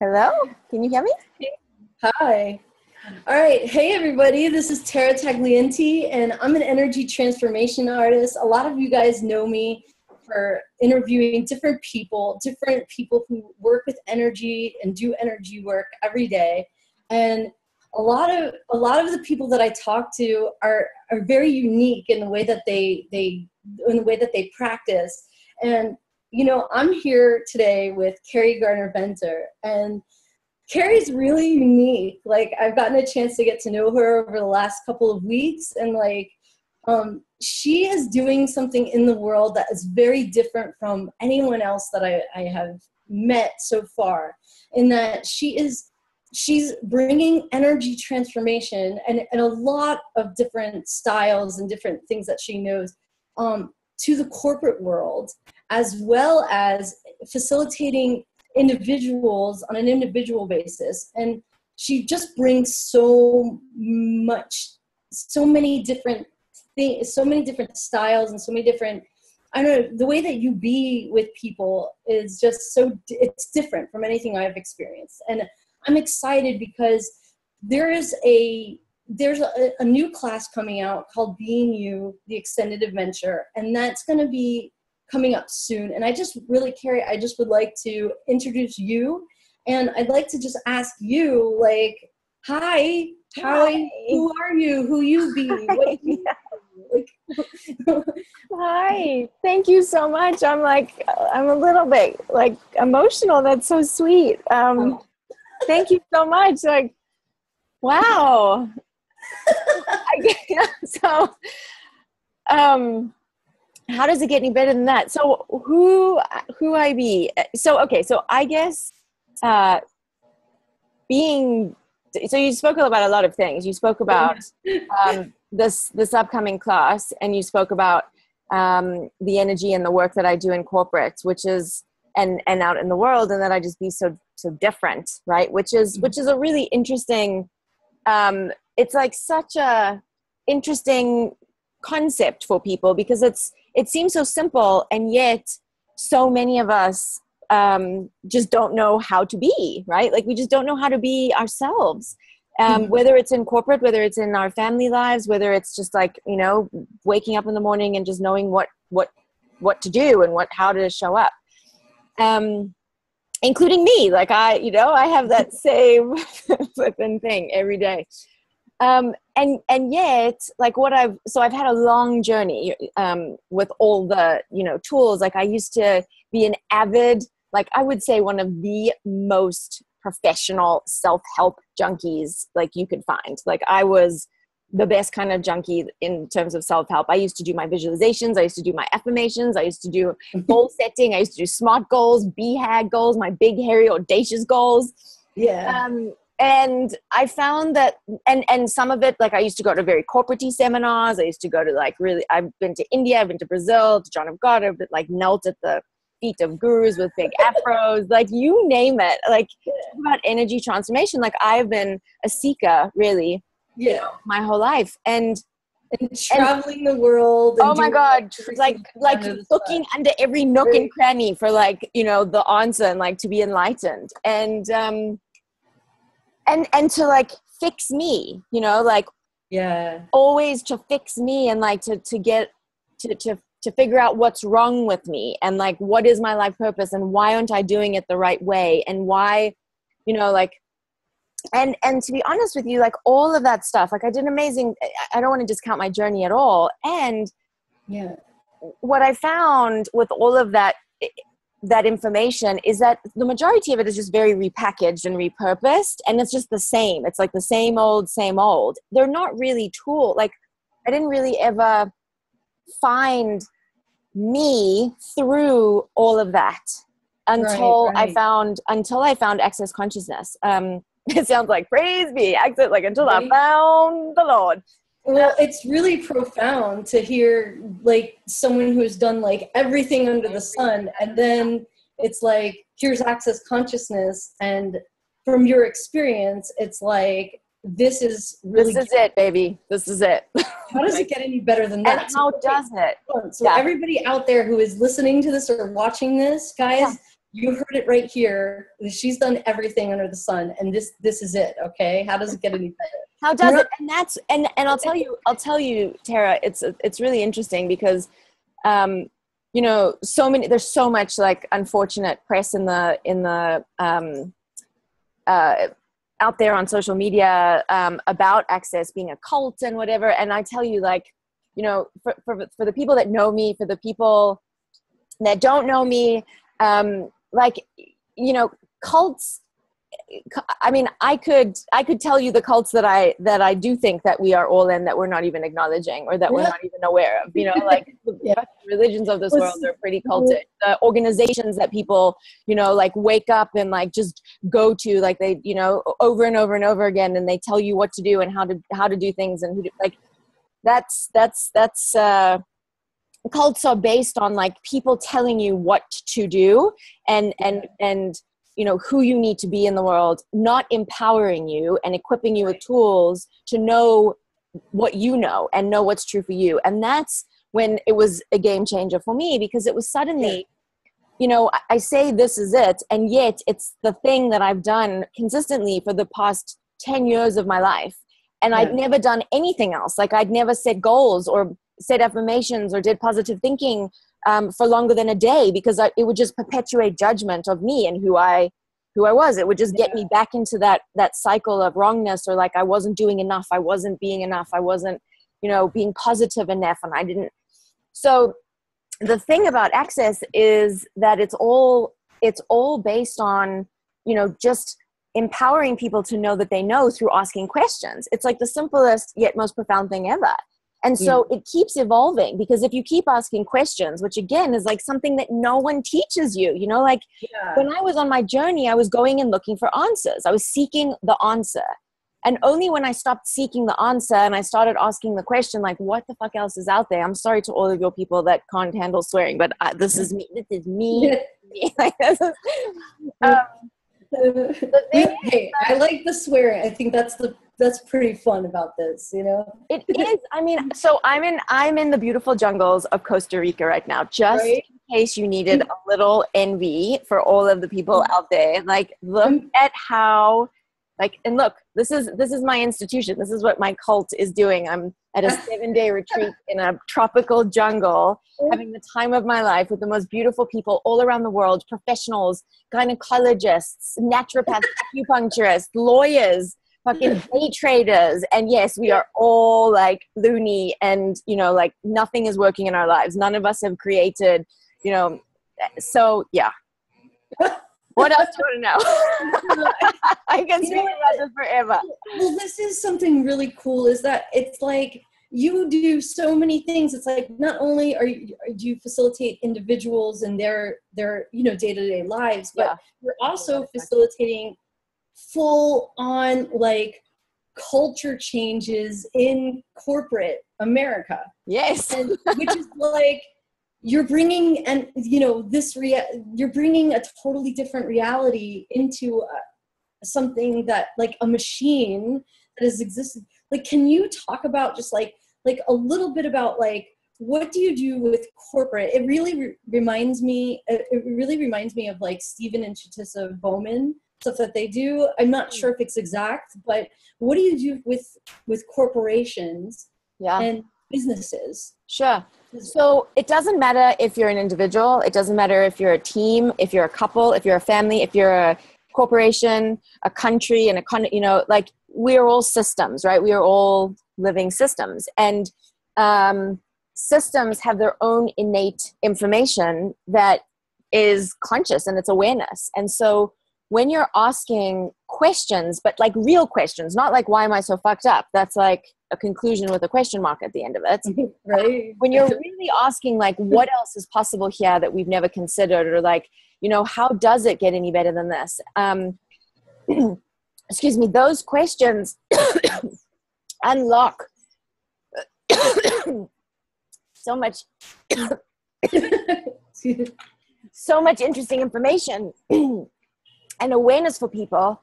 Hello, can you hear me? Hi. All right. Hey, everybody. This is Tara Taglienti, and I'm an energy transformation artist. A lot of you guys know me for interviewing different people who work with energy and do energy work every day. And a lot of the people that I talk to are very unique in the way that they practice. And I'm here today with Kerry Garner Venter, and Kerry's really unique. Like, I've gotten a chance to get to know her over the last couple of weeks, and she is doing something in the world that is very different from anyone else that I have met so far, in that she's bringing energy transformation and a lot of different styles and different things that she knows to the corporate world, as well as facilitating individuals on an individual basis. And she just brings so many different things, so many different styles, and so many different, I don't know, the way that you be with people is just it's different from anything I've experienced. And I'm excited because there's a new class coming out called Being You, the Extended Adventure, and that's going to be coming up soon. And Kerry, I just would like to introduce you, and I'd like to just ask you, hi, who are you? Who you be? What you Hi, thank you so much. I'm a little bit emotional. That's so sweet. Thank you so much. Wow. How does it get any better than that? So who I be? So I guess so you spoke about a lot of things. You spoke about this upcoming class, and you spoke about the energy and the work that I do in corporate, which is and out in the world, and that I just be so different, right? Which is a really interesting. It's like such a interesting concept for people, because it seems so simple, and yet so many of us just don't know how to be, right? Like, we just don't know how to be ourselves, whether it's in corporate, whether it's in our family lives, whether it's just waking up in the morning and just knowing what to do and how to show up, including me. Like, I have that same flipping thing every day. And yet, I've had a long journey, with all the, tools. Like, I used to be an avid, I would say one of the most professional self-help junkies, you could find. I was the best kind of junkie in terms of self-help. I used to do my visualizations. I used to do my affirmations. I used to do goal setting. I used to do SMART goals, BHAG goals, my big, hairy, audacious goals. Yeah. And I found that, and some of it, I used to go to very corporate-y seminars. I used to go to I've been to India, I've been to Brazil, to John of God, I've been knelt at the feet of gurus with big afros, you name it. About energy transformation. I've been a seeker, really, my whole life. And traveling the world. And oh my God, looking under every nook and cranny for the answer, and to be enlightened. And to fix me, always to fix me, and to get to figure out what's wrong with me, and what is my life purpose, and why aren't I doing it the right way, and why, and to be honest with you, all of that stuff, I did amazing. I don't want to discount my journey at all. And what I found with all of that information is that the majority of it is just very repackaged and repurposed, and it's just the same. It's the same old. They're not really I didn't really ever find me through all of that until I found access consciousness. It sounds like praise be access, until I found the Lord. Well, it's really profound to hear someone who's done everything under the sun, and then it's here's access consciousness, and from your experience, it's this is it, baby. This is it. How does it get any better than that? And how does it? So everybody out there who is listening to this or watching this, guys, you heard it right here. She's done everything under the sun, and this is it. Okay, how does it get any better? How does it? And that's and I'll tell you, Tara. It's really interesting because, you know, there's so much like unfortunate press in the out there on social media about Access being a cult and whatever. And I tell you, like, you know, for the people that know me, for the people that don't know me, like, you know, cults. I mean, I could tell you the cults that I do think that we are all in, that we're not even acknowledging, or that we're not even aware of, you know, like the religions of this world are pretty cultic. The organizations that people, you know, like wake up and like just go to, like they, you know, over and over and over again, and they tell you what to do and how to do things, and who to, like, that's cults are based on like people telling you what to do and you know, who you need to be in the world, not empowering you and equipping you with tools to know what you know and know what's true for you. And that's when it was a game changer for me, because it was suddenly, you know, I say this is it, and yet it's the thing that I've done consistently for the past 10 years of my life. And I'd never done anything else. Like, I'd never set goals or said affirmations or did positive thinking for longer than a day, because it would just perpetuate judgment of me and who I was. It would just get me back into that cycle of wrongness, or like I wasn't doing enough, I wasn't being enough, I wasn't, you know, being positive enough, and I didn't. So the thing about Access is that it's all based on, you know, just empowering people to know that they know through asking questions. It's like the simplest yet most profound thing ever. And so it keeps evolving, because if you keep asking questions, which again is like something that no one teaches you, you know, like when I was on my journey, I was going and looking for answers. I was seeking the answer. And only when I stopped seeking the answer and I started asking the question, like, what the fuck else is out there? I'm sorry to all of your people that can't handle swearing, but this is me. This is me. Like, this is, hey, I like the swearing. I think that's pretty fun about this, you know. It is. I mean, so I'm in the beautiful jungles of Costa Rica right now, just in case you needed a little envy for all of the people out there. Like, look at how, like, and look, this is my institution. This is what my cult is doing. I'm at a 7-day retreat in a tropical jungle, having the time of my life with the most beautiful people all around the world, professionals, gynecologists, naturopaths, acupuncturists, lawyers, fucking day traders. And yes, we are all like loony, and, you know, like nothing is working in our lives. None of us have created, you know, so yeah. What else do you want to know? I can speak about this forever. Well, this is something really cool, is that it's like you do so many things. It's like not only do you facilitate individuals in their you know, day-to-day lives, but you're also facilitating full on like culture changes in corporate America. Yes. And, which is like, you're bringing, and you know, you're bringing a totally different reality into something that, like, a machine that has existed. Like, can you talk about just like a little bit about like, what do you do with corporate? It really reminds me of like Stephen and Chatissa Bowman stuff that they do. I'm not sure if it's exact, but what do you do with corporations and businesses? Sure. So it doesn't matter if you're an individual. It doesn't matter if you're a team, if you're a couple, if you're a family, if you're a corporation, a country, and you know, like, we are all systems, right? We are all living systems, and systems have their own innate information that is conscious, and it's awareness. And so when you're asking questions, but like real questions, not like, why am I so fucked up? That's like a conclusion with a question mark at the end of it. Right. When you're really asking, like, what else is possible here that we've never considered? Or like, you know, how does it get any better than this? Excuse me, those questions unlock so much interesting information and awareness for people.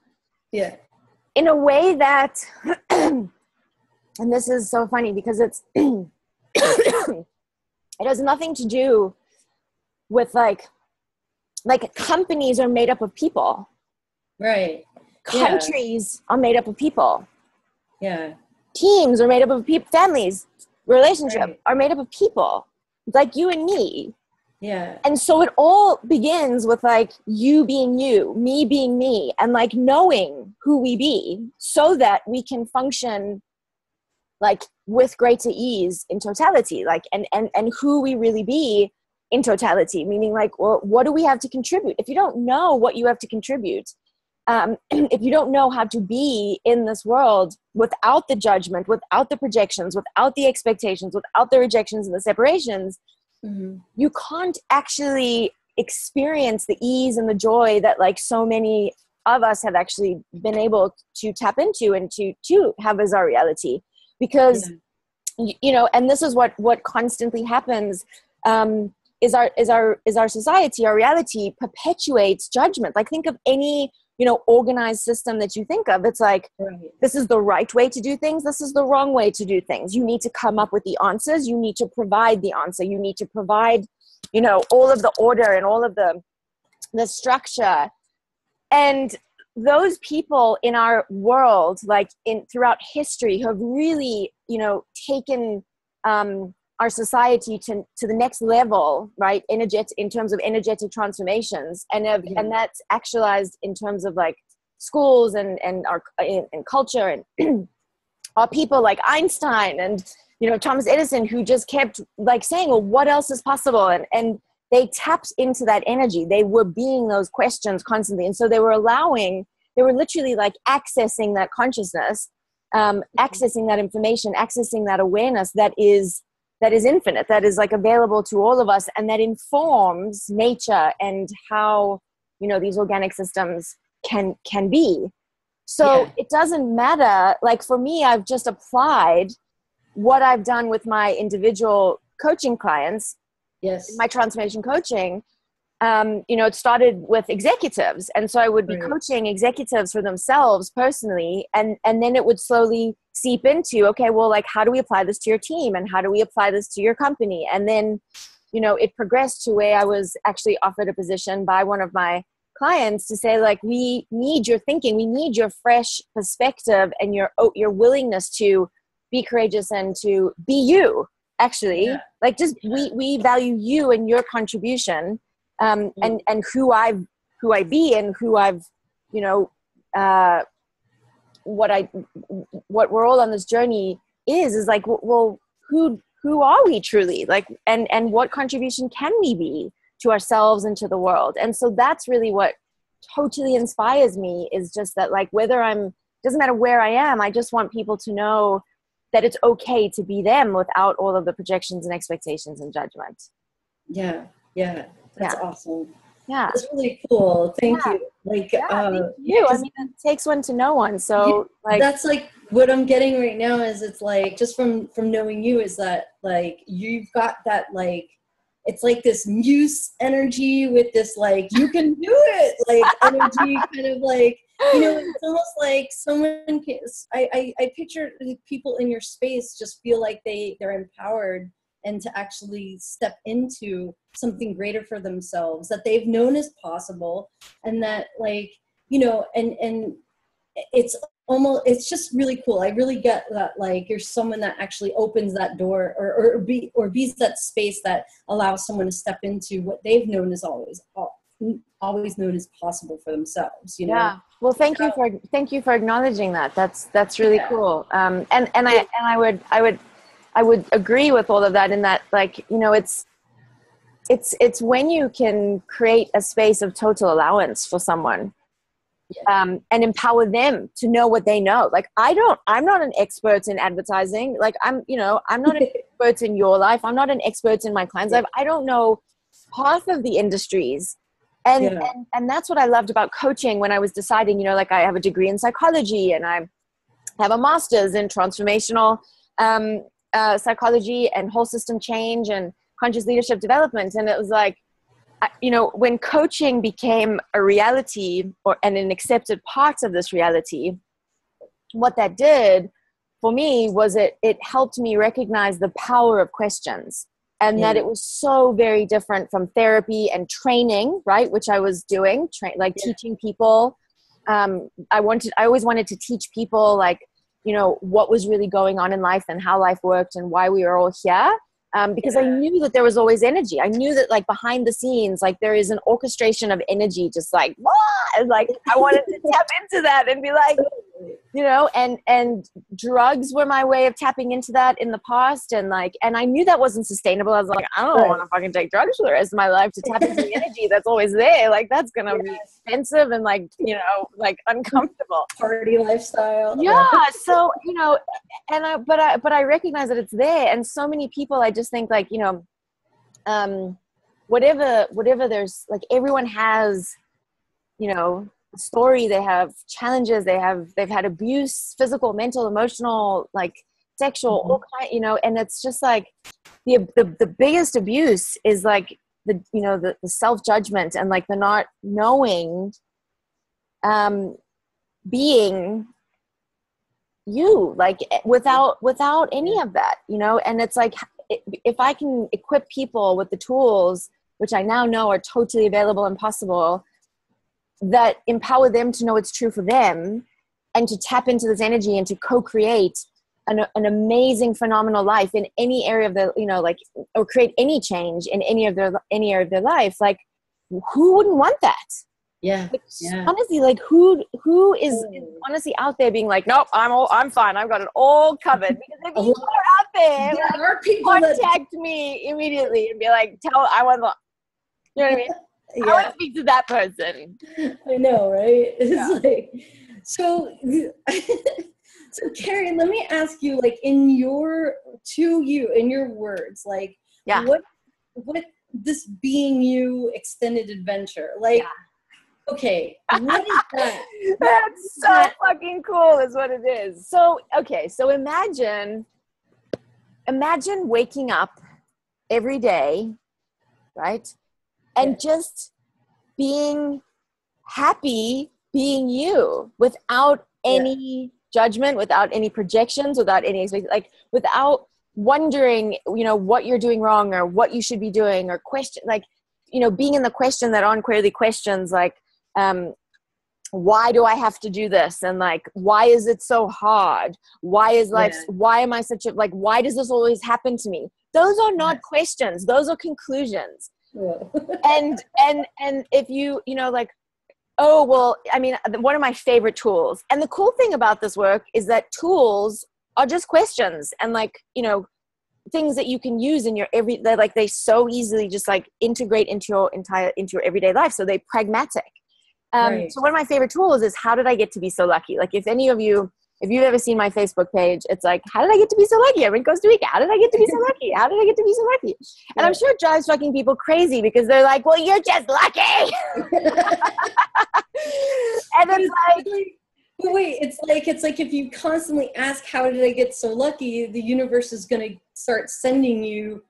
Yeah. In a way that, and this is so funny because it's, it has nothing to do with like like companies are made up of people. Right. Countries are made up of people. Yeah. Teams are made up of people. Families, relationships Right. are made up of people, like you and me. Yeah. And so it all begins with like you being you, me being me, and like knowing who we be so that we can function like with greater ease in totality, like and who we really be in totality, meaning like, well, what do we have to contribute? If you don't know what you have to contribute, if you don't know how to be in this world without the judgment, without the projections, without the expectations, without the rejections and the separations, you can't actually experience the ease and the joy that like so many of us have actually been able to tap into and to have as our reality. Because, you know, and this is what constantly happens, is our society, our reality perpetuates judgment. Like think of any, you know, organized system that you think of. It's like, this is the right way to do things. This is the wrong way to do things. You need to come up with the answers. You need to provide the answer. You need to provide, you know, all of the order and all of the structure. And those people in our world, like throughout history, have really, you know, taken our society to the next level, right? In terms of energetic transformations, and that's actualized in terms of like schools and our in culture and our people like Einstein and, you know, Thomas Edison, who just kept like saying, well, what else is possible? And they tapped into that energy. They were being those questions constantly. And so they were literally like accessing that consciousness, accessing that information, accessing that awareness that is infinite, that is like available to all of us, and that informs nature and how, you know, these organic systems can be. So it doesn't matter. Like for me, I've just applied what I've done with my individual coaching clients, my transformation coaching. You know, it started with executives. And so I would be coaching executives for themselves personally. And then it would slowly seep into, okay, well, like, how do we apply this to your team? And how do we apply this to your company? And then, you know, it progressed to where I was actually offered a position by one of my clients to say, like, we need your thinking. We need your fresh perspective and your willingness to be courageous and to be you, actually. Like, just we value you and your contribution. And who I be and who I've, you know, what we're all on this journey is like, well, who are we truly, like, and what contribution can we be to ourselves and to the world? And so that's really what totally inspires me, is just that, like, doesn't matter where I am, I just want people to know that it's okay to be them without all of the projections and expectations and judgment. That's awesome. That's really cool. Thank you. Like, thank you. I mean, it takes one to know one. So like, that's like what I'm getting right now is, it's like, just from knowing you, is that like, you've got that, like, it's like this muse energy with this, like, you can do it, like, energy, kind of like, you know, it's almost like someone can, I picture the people in your space just feel like they're empowered, and to actually step into something greater for themselves that they've known is possible. And that, like, you know, and it's just really cool. I really get that, like, you're someone that actually opens that door or be that space that allows someone to step into what they've known is always known as possible for themselves, you know? Yeah. Well, thank you for acknowledging that. That's really cool. And I would agree with all of that, in that, like, you know, it's when you can create a space of total allowance for someone, and empower them to know what they know. Like, I'm not an expert in advertising. Like, I'm not an expert in your life. I'm not an expert in my clients' life. I don't know half of the industries. And that's what I loved about coaching when I was deciding, you know, like, I have a degree in psychology and I have a master's in transformational psychology and whole system change and conscious leadership development. And it was like, you know, when coaching became a reality and an accepted part of this reality, what that did for me was it helped me recognize the power of questions and that it was so very different from therapy and training, right? Which I was doing, teaching people. I always wanted to teach people, like, you know, what was really going on in life and how life worked and why we are all here. Because I knew that there was always energy. I knew that, like, behind the scenes, like, there is an orchestration of energy, just like, and, like, I wanted to tap into that and be like, you know, and drugs were my way of tapping into that in the past. And like, and I knew that wasn't sustainable. I was like, I don't want to fucking take drugs for the rest of my life to tap into the energy that's always there. Like, that's going to be expensive and, like, you know, like, uncomfortable. Party lifestyle. Yeah. So, you know, but I recognize that it's there. And so many people, I just think, like, you know, whatever there's, like, everyone has, you know, story, they have challenges, they've had abuse, physical, mental, emotional, like, sexual, all kind, you know, and it's just like the biggest abuse is, like, the, you know, the self-judgment and, like, the not knowing, being you, like, without any of that, you know. And it's like, if I can equip people with the tools, which I now know are totally available and possible, that empower them to know it's true for them and to tap into this energy and to co-create an amazing, phenomenal life in any area of their, you know, like, or create any change in any area of their life. Like, who wouldn't want that? Yeah. Like, honestly, like, who is honestly out there being like, nope, I'm fine, I've got it all covered? Because if you are out there, like, are people contact me immediately and be like, I want the, you know what I mean? I want to speak to that person. I know, right? It's like, so Kerry, let me ask you, like, in your words, like, what this being you extended adventure, like, okay, what is that? That's so fucking cool is what it is. So, okay, so imagine waking up every day, right? And just being happy being you, without any judgment, without any projections, without any, like, without wondering, you know, what you're doing wrong or what you should be doing, or question, like, you know, being in the question that aren't clearly questions, like, why do I have to do this? And, like, why is it so hard? Why is life, why am I such a, like, why does this always happen to me? Those are not questions. Those are conclusions. and if you know, like, oh, well, I mean, one of my favorite tools, and the cool thing about this work is that tools are just questions, and, like, you know, things that you can use in your like, they so easily just, like, integrate into your everyday life. So they're pragmatic. So one of my favorite tools is, how did I get to be so lucky? Like, if you've ever seen my Facebook page, it's like, how did I get to be so lucky? I'm in Costa Rica. How did I get to be so lucky? How did I get to be so lucky? And I'm sure it drives fucking people crazy, because they're like, well, you're just lucky. And it's like, but wait, it's like if you constantly ask, how did I get so lucky? The universe is going to start sending you,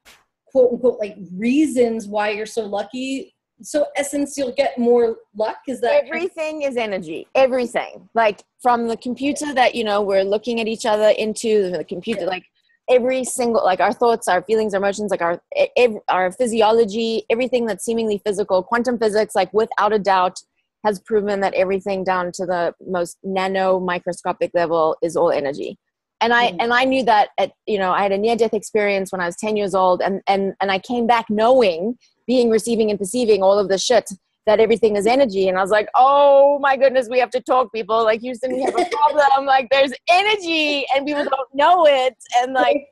quote unquote, like, reasons why you're so lucky. So, essence, you'll get more luck. Is that everything is energy? Everything, like, from the computer that, you know, we're looking at each other into, the computer, like, every single, like, our thoughts, our feelings, our emotions, like, our physiology, everything that's seemingly physical, quantum physics, like, without a doubt, has proven that everything down to the most nano microscopic level is all energy. And I knew that you know, I had a near-death experience when I was 10 years old, and I came back knowing, being, receiving, and perceiving all of the shit, that everything is energy. And I was like, oh my goodness, we have to talk, people. Like, Houston, we have a problem. Like, there's energy and people don't know it. And, like,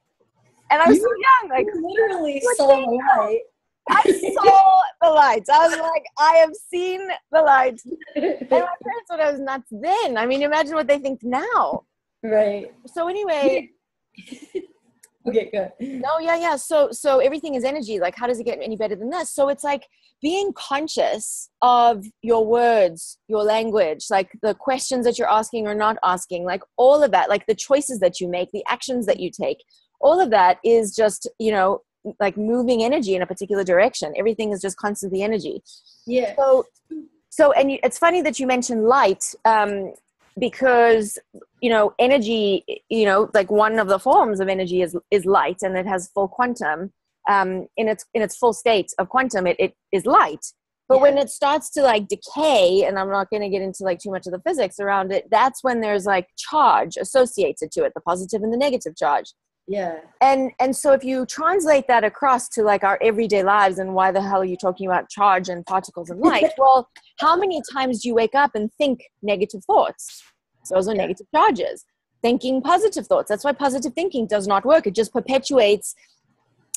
and I was so young, like, literally saw the light. I saw the lights. I was like, I have seen the lights. And my parents thought I was nuts then. I mean, imagine what they think now. Right. So anyway. Okay, good. No, yeah. So everything is energy. Like, how does it get any better than this? So it's like being conscious of your words, your language, like the questions that you're asking or not asking, like all of that, like the choices that you make, the actions that you take, all of that is just, you know, like moving energy in a particular direction. Everything is just constantly energy. Yeah. So it's funny that you mentioned light, because, you know, energy, you know, like, one of the forms of energy is light, and it has full quantum. in its full state of quantum, it is light. But when it starts to like decay, and I'm not going to get into like too much of the physics around it, that's when there's like charge associated to it, the positive and the negative charge. Yeah. And so if you translate that across to like our everyday lives, and why the hell are you talking about charge and particles and light? Well, how many times do you wake up and think negative thoughts? Those are negative charges. Thinking positive thoughts. That's why positive thinking does not work. It just perpetuates,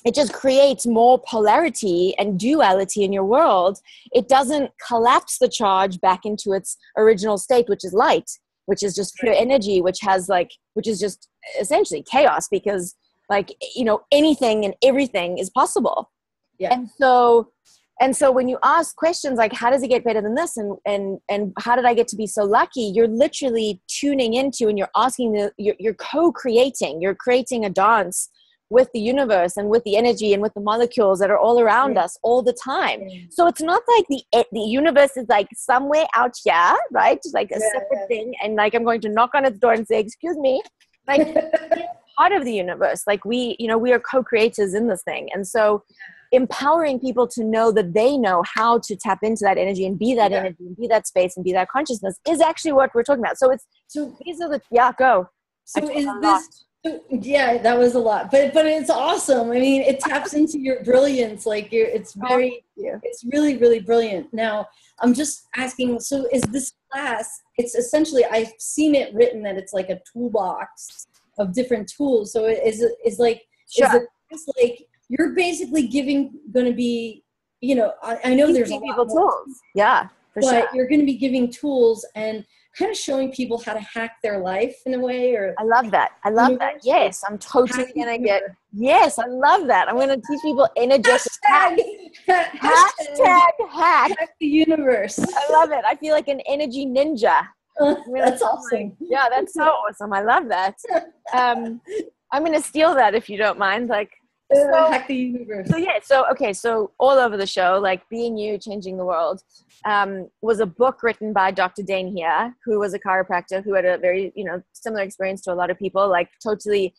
it just creates more polarity and duality in your world. It doesn't collapse the charge back into its original state, which is light, which is just pure energy, which is just essentially chaos, because like, you know, anything and everything is possible. Yeah. And so when you ask questions like, how does it get better than this? And how did I get to be so lucky? You're literally tuning into, and you're asking, you're co-creating, you're creating a dance with the universe and with the energy and with the molecules that are all around us all the time. So it's not like the universe is like somewhere out here, right? Just like a separate thing. And like, I'm going to knock on its door and say, excuse me, like it's part of the universe. Like we are co-creators in this thing. And so empowering people to know that they know how to tap into that energy and be that energy and be that space and be that consciousness is actually what we're talking about. So these are the, go. So is this, yeah, that was a lot, but it's awesome. I mean, it taps into your brilliance. Like it's really, really brilliant. Now I'm just asking, so is this class, it's essentially, I've seen it written that it's like a toolbox of different tools. So is it like, you're basically going to be, you know, I know there's a lot people tools. Yeah, but you're going to be giving tools and kind of showing people how to hack their life in a way. Or I love that. Yes, I'm totally going to yes, I love that. I'm going to teach people energetic hashtag hack the universe. I love it. I feel like an energy ninja. That's awesome. Yeah, that's so awesome. I love that. I'm going to steal that if you don't mind. Like, hack the universe. So all over the show, like Being You, Changing the World, was a book written by Dr. Dain Heer, who was a chiropractor who had a very, you know, similar experience to a lot of people, like totally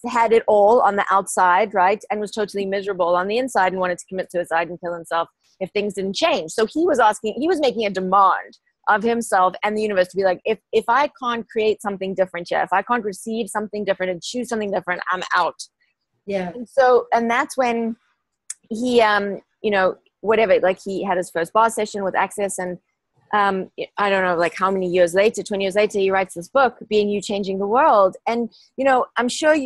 had it all on the outside, right? And was totally miserable on the inside and wanted to commit suicide and kill himself if things didn't change. So he was making a demand of himself and the universe to be like, if I can't create something different here, if I can't receive something different and choose something different, I'm out. Yeah. And that's when he, you know, whatever, like he had his first bar session with Access, and I don't know, like how many years later, 20 years later, he writes this book, Being You, Changing the World. And, you know, I'm sure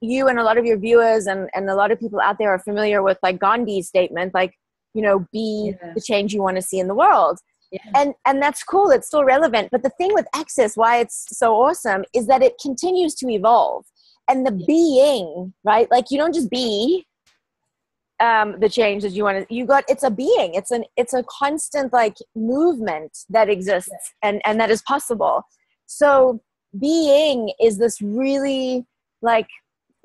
you and a lot of your viewers and a lot of people out there are familiar with like Gandhi's statement, like, you know, be the change you want to see in the world. Yeah. And that's cool. It's still relevant. But the thing with Access, why it's so awesome, is that it continues to evolve. And the being, right? Like you don't just be the change that you want to, it's a being. It's a constant like movement that exists and that is possible. So being is this really like,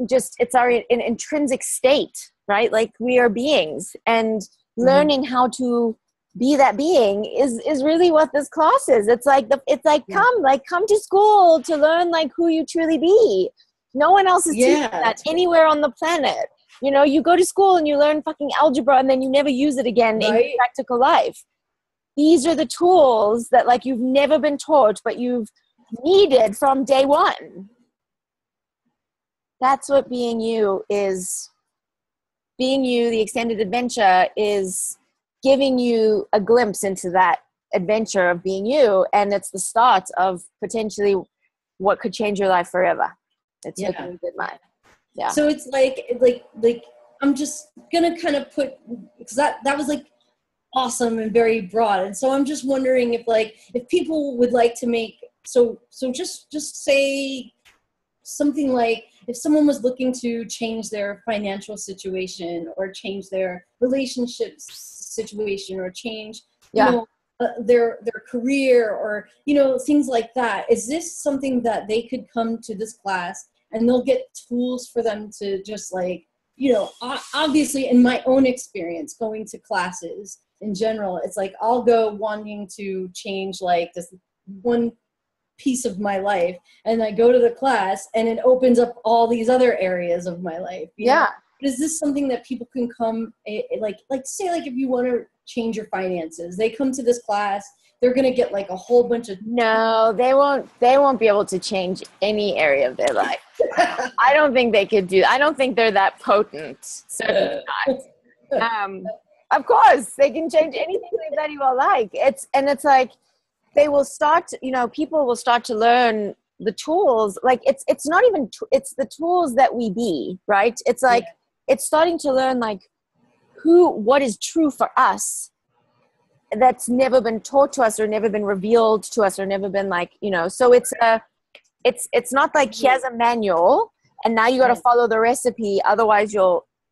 just, it's our intrinsic state, right? Like we are beings, and learning how to be that being is really what this class is. It's like, come to school to learn like who you truly be. No one else is teaching that anywhere on the planet. You know, you go to school and you learn fucking algebra and then you never use it again in your practical life. These are the tools that like you've never been taught, but you've needed from day one. That's what Being You is. Being You, the extended adventure, is giving you a glimpse into that adventure of being you. And it's the start of potentially what could change your life forever. It's making a good mind. Yeah. So it's like I'm just gonna kind of put, because that was like awesome and very broad, and so I'm just wondering if people would like to make so just say something like, if someone was looking to change their financial situation or change their relationships situation or change you know, their career or, you know, things like that, is this something that they could come to this class and they'll get tools for them to just like, you know, obviously in my own experience going to classes in general, it's like I'll go wanting to change like this one piece of my life, and I go to the class and it opens up all these other areas of my life. You know? but is this something that people can come, like say, like if you want to change your finances, they come to this class, they're going to get like a whole bunch of... No, they won't be able to change any area of their life. I don't think they could do. I don't think they're that potent. Certainly not. Of course, they can change anything they bloody well like. It's like they will start. People will start to learn the tools. Like it's not even. It's the tools that we be, right? It's like it's starting to learn like what is true for us. That's never been taught to us or never been revealed to us or never been like, so it's not like here's a manual and now you got to follow the recipe. Otherwise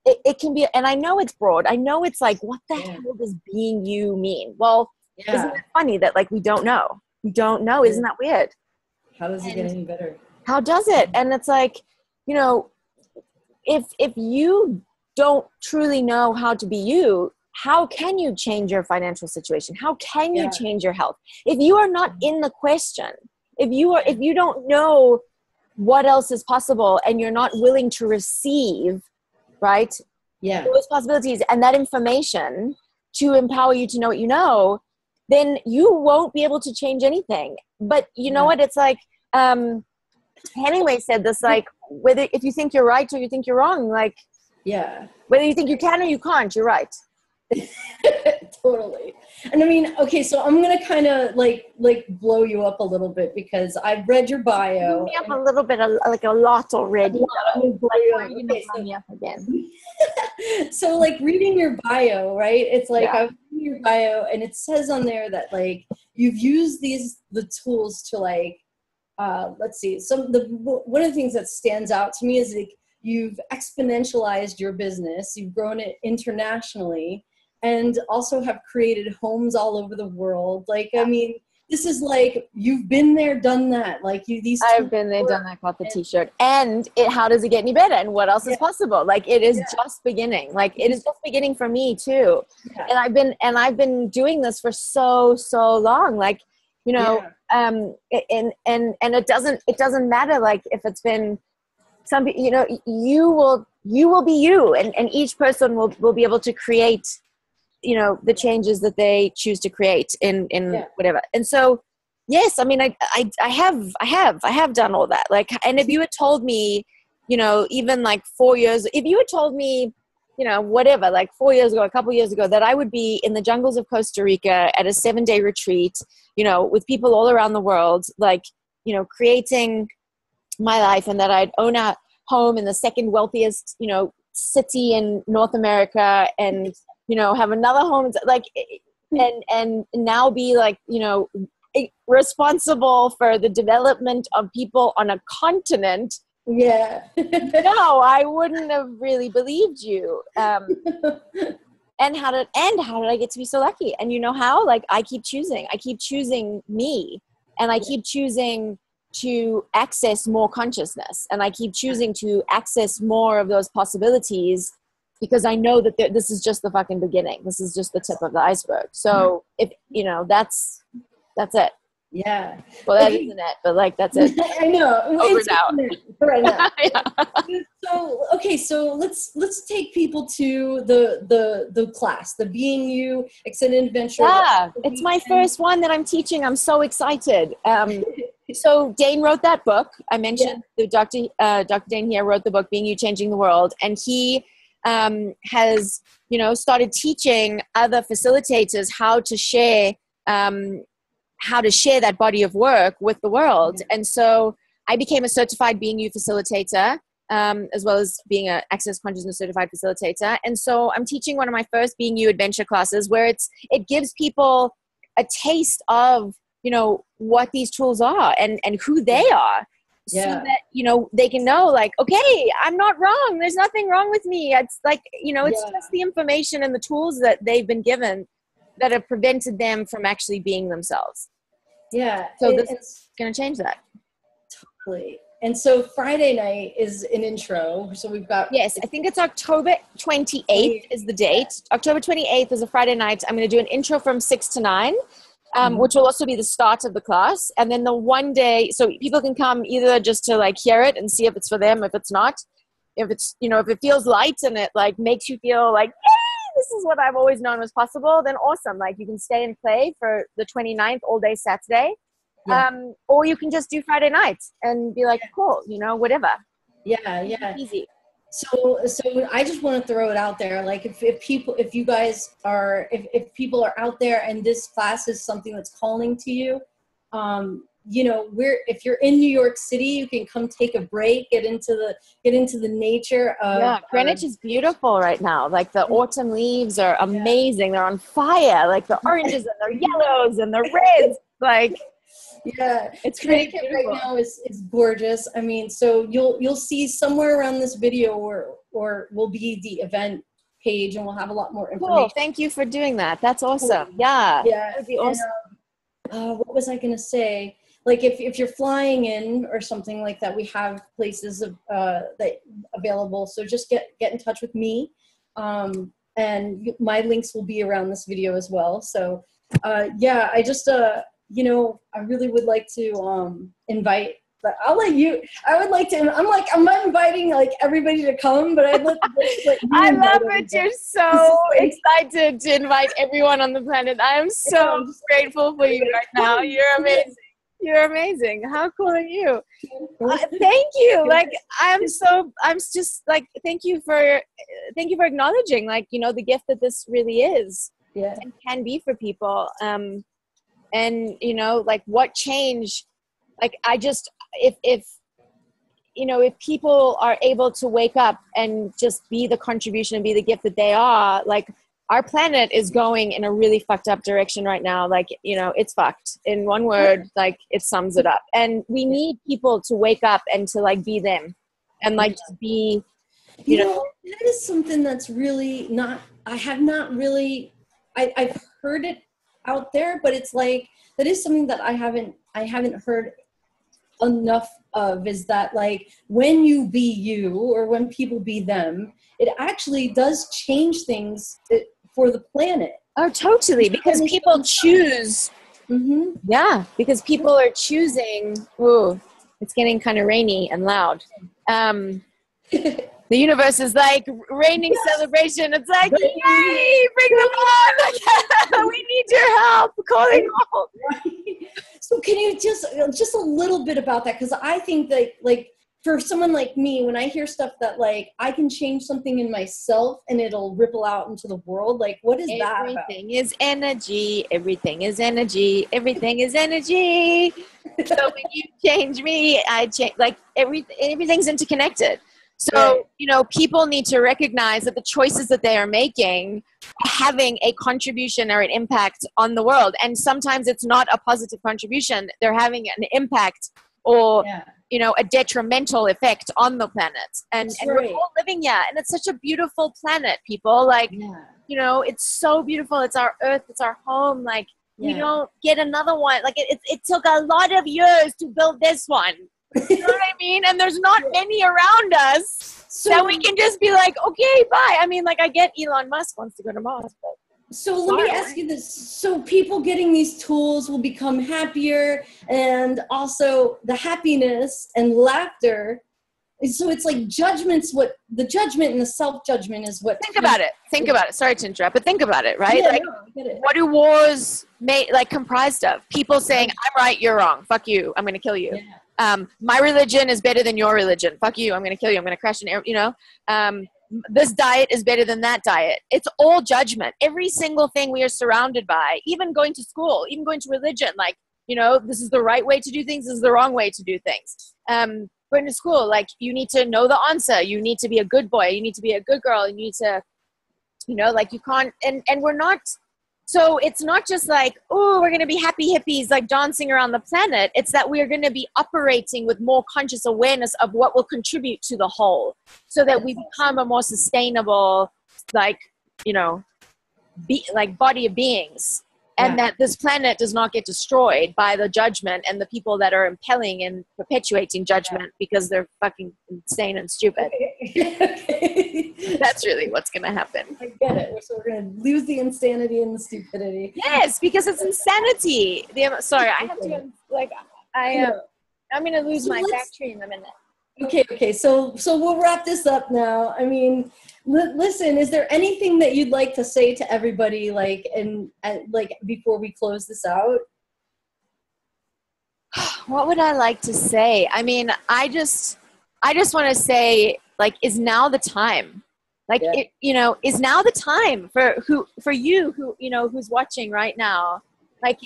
it can be, and I know it's broad. I know it's like, what the hell does being you mean? Well, isn't it funny that like, we don't know. Isn't that weird? How does it get any better? How does it? And it's like, if you don't truly know how to be you, how can you change your financial situation? How can you change your health? If you are not in the question, if you don't know what else is possible and you're not willing to receive, right? Yeah. Those possibilities and that information to empower you to know what you know, then you won't be able to change anything. But you know what? It's like, Hemingway said this, like, whether if you think you're right or you think you're wrong, like, whether you think you can or you can't, you're right. Totally. And I mean, okay, so I'm gonna kind of like blow you up a little bit because I've read your bio. Blow me up a little bit, like a lot already. So like reading your bio, right? It's like I'm reading your bio and it says on there that like you've used the tools to like let's see, one of the things that stands out to me is like you've exponentialized your business, you've grown it internationally, and also have created homes all over the world. Like, I mean, this is like, you've been there, done that. Like I've been there, done that, got the t-shirt. And how does it get any better? And what else is possible? Like, it is just beginning. Like, it is just beginning for me too. Yeah. And I've been doing this for so long. Like, and it doesn't matter. Like if it's been some, you will be you, and each person will be able to create, the changes that they choose to create in whatever. And so, yes, I mean, I have done all that. Like, and if you had told me, even like 4 years, if you had told me, whatever, like 4 years ago, a couple years ago, that I would be in the jungles of Costa Rica at a 7-day retreat, with people all around the world, like, creating my life, and that I'd own a home in the second wealthiest, city in North America, and, have another home, like, and now be like, responsible for the development of people on a continent. Yeah. No, I wouldn't have really believed you. And how did I get to be so lucky? And you know how? Like, I keep choosing me, and I keep choosing to access more consciousness, and I keep choosing to access more of those possibilities, because I know that this is just the fucking beginning. This is just the tip of the iceberg. So if, that's it. Yeah. Well, that isn't it, but like, that's it. I know. Over and out. Right now. So let's take people to the class, the Being You Extended Adventure. Yeah, it's my first one that I'm teaching. I'm so excited. So Dain wrote that book. I mentioned Dr. Dain Heer wrote the book, Being You, Changing the World. And he has, started teaching other facilitators how to share that body of work with the world. Yeah. And so I became a certified Being You facilitator, as well as being an Access Consciousness certified facilitator. And so I'm teaching one of my first Being You adventure classes, where it gives people a taste of, what these tools are and who they are. So that, they can know, like, okay, I'm not wrong. There's nothing wrong with me. It's like, it's just the information and the tools that they've been given that have prevented them from actually being themselves. Yeah. So this is going to change that. Totally. And so Friday night is an intro. So we've got... Yes, I think it's October 28th is the date. October 28th is a Friday night. I'm going to do an intro from 6 to 9. Which will also be the start of the class. And then the one day, so people can come either just to like hear it and see if it's for them, if it's not, if it's, you know, if it feels light and it like makes you feel like, yay, this is what I've always known was possible, then awesome. Like you can stay and play for the 29th all day Saturday. Yeah. Or you can just do Friday nights and be like, cool, you know, whatever. Yeah. Yeah. Easy. So I just want to throw it out there. Like if people are out there and this class is something that's calling to you, you know, if you're in New York City, you can come take a break, get into the nature of, Greenwich is beautiful right now. Like the autumn leaves are amazing. They're on fire. Like the oranges and the yellows and the reds. Like, yeah, it's pretty beautiful. Right now is gorgeous. I mean, so you'll see somewhere around this video or will be the event page, and we'll have a lot more information. Cool. Thank you for doing that. That's awesome. Cool. Yeah. Yeah. That'd be awesome. And, what was I going to say? Like if you're flying in or something like that, we have places that available. So just get in touch with me. And my links will be around this video as well. So, yeah, I just, you know, I really would like to invite, but I'll let you, I would like to, I'm not inviting like everybody to come, but I'd let you I love it. You're so excited to invite everyone on the planet. I am so grateful for you right now. You're amazing. You're amazing. How cool are you? Thank you. Like, I'm just like, thank you for acknowledging, like, you know, the gift that this really is and can be for people. And, you know, like what change, like if you know, if people are able to wake up and just be the contribution and be the gift that they are, like our planet is going in a really fucked up direction right now. Like, you know, it's fucked in one word, like it sums it up. And we need people to wake up and to like be them and like just be, you know. That is something that's really not, I've heard it out there, but it's like, that is something that I haven't heard enough of, is that like when you be you or when people be them, it actually does change things for the planet. Oh, totally. Because people choose. Mm-hmm. Yeah, because people are choosing. Ooh, it's getting kind of rainy and loud. The universe is like raining celebration. It's like, yay, bring them on. We need your help. Calling home. So can you just a little bit about that? Because I think that like for someone like me, when I hear stuff that like I can change something in myself and it'll ripple out into the world, like what is that about? Everything is energy. Everything is energy. Everything is energy. So when you change me, I change. Like everything's interconnected. So, you know, people need to recognize that the choices that they are making are having a contribution or an impact on the world. And sometimes it's not a positive contribution. They're having an impact or, you know, a detrimental effect on the planet. And we're all living, and it's such a beautiful planet, people. Like, you know, it's so beautiful. It's our earth. It's our home. Like, we don't get another one. Like, it took a lot of years to build this one. You know what I mean? And there's not many around us that we can just be like, okay, bye. I mean, like, I get Elon Musk wants to go to Mars, but so let me ask you this. So people getting these tools will become happier, and also the happiness and laughter. So it's like judgment's what the judgment and the self-judgment is what. Think about it. Sorry to interrupt, but think about it, right? Like, I get it. What do wars comprised of? People saying, I'm right, you're wrong. Fuck you. I'm going to kill you. My religion is better than your religion. Fuck you. I'm going to kill you. I'm going to crash you know, this diet is better than that diet. It's all judgment. Every single thing we are surrounded by, even going to school, even going to religion, like, you know, this is the right way to do things. This is the wrong way to do things. Going to school, like, you need to know the answer. You need to be a good boy. You need to be a good girl. You need to, you know, like, you can't, and we're not, so it's not just like, oh, we're going to be happy hippies, like dancing around the planet. It's that we're going to be operating with more conscious awareness of what will contribute to the whole, so that we become a more sustainable, like, you know, body of beings. And that this planet does not get destroyed by the judgment and the people that are impelling and perpetuating judgment because they're fucking insane and stupid. That's really what's going to happen. I get it. So we're going to lose the insanity and the stupidity. Yes, because it's insanity. Sorry, I have to, like, I'm going to lose my battery in a minute. Okay. So we'll wrap this up now. I mean, listen, is there anything that you'd like to say to everybody, like, like before we close this out? What would I like to say? I mean, I just want to say, like, is now the time? Like, is now the time for you who, who's watching right now? Like,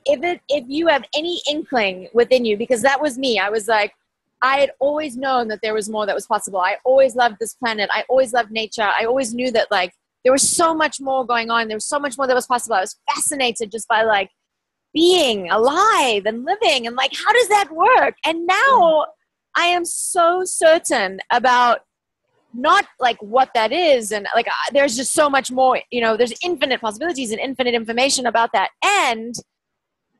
if you have any inkling within you, because that was me. I was like, I had always known that there was more that was possible. I always loved this planet. I always loved nature. I always knew that, like, there was so much more going on. There was so much more that was possible. I was fascinated just by, like, being alive and living, and, like, how does that work? And now I am so certain about not, like, what that is, and, like, there's just so much more, there's infinite possibilities and infinite information about that. And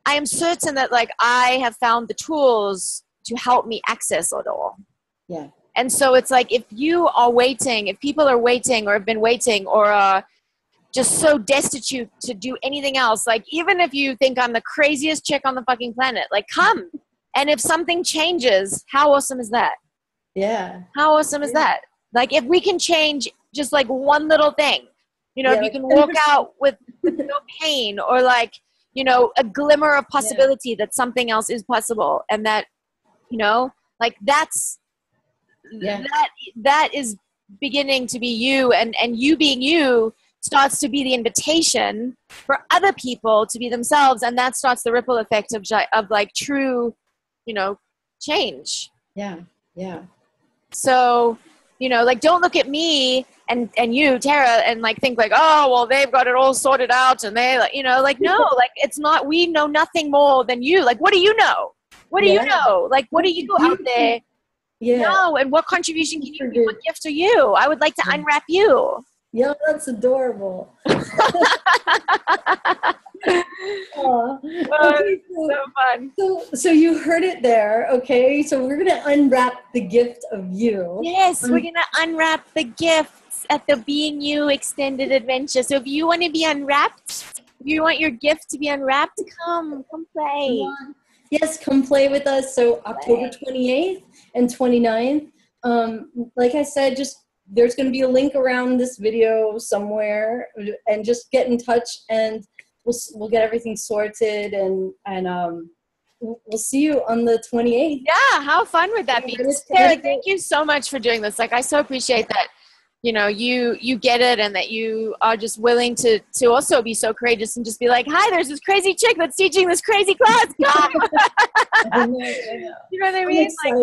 I am certain that, like, I have found the tools to help me access it all. Yeah. And so it's like, if you are waiting, if people are waiting or have been waiting or are just so destitute to do anything else, like, even if you think I'm the craziest chick on the fucking planet, like, come. And if something changes, how awesome is that? Yeah. How awesome is that? Like, if we can change just, like, one little thing, if you can walk out with no pain, or, like, a glimmer of possibility that something else is possible, and that, like, that is beginning to be you, and you being you starts to be the invitation for other people to be themselves, and that starts the ripple effect of like true, change. Yeah. So, like, don't look at me and you, Tara, and, like, think like, oh, well, they've got it all sorted out, and they, like, like, no, like, it's not, we know nothing more than you. Like, what do you know? What do you know? Like, what do you out there know? And what contribution can you give? What gift are you? I would like to unwrap you. Yeah, that's adorable. Okay, so fun. So you heard it there, okay? So we're going to unwrap the gift of you. Yes, we're going to unwrap the gifts at the Being You Extended Adventure. So if you want to be unwrapped, if you want your gift to be unwrapped, come play. Yes, come play with us. So October 28th and 29th. Like I said, there's going to be a link around this video somewhere, and just get in touch, and we'll get everything sarted, and we'll see you on the 28th. Yeah, how fun would that be? Sarah, thank you so much for doing this. Like, I so appreciate that, you get it, and that you are just willing to also be so courageous and just be like, hi, there's this crazy chick that's teaching this crazy class. Come. I know. You know what I mean? Like,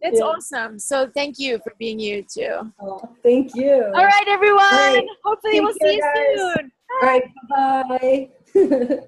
it's awesome. So thank you for being you too. Oh, thank you. All right, everyone. All right. Hopefully we'll see you soon. All right, bye.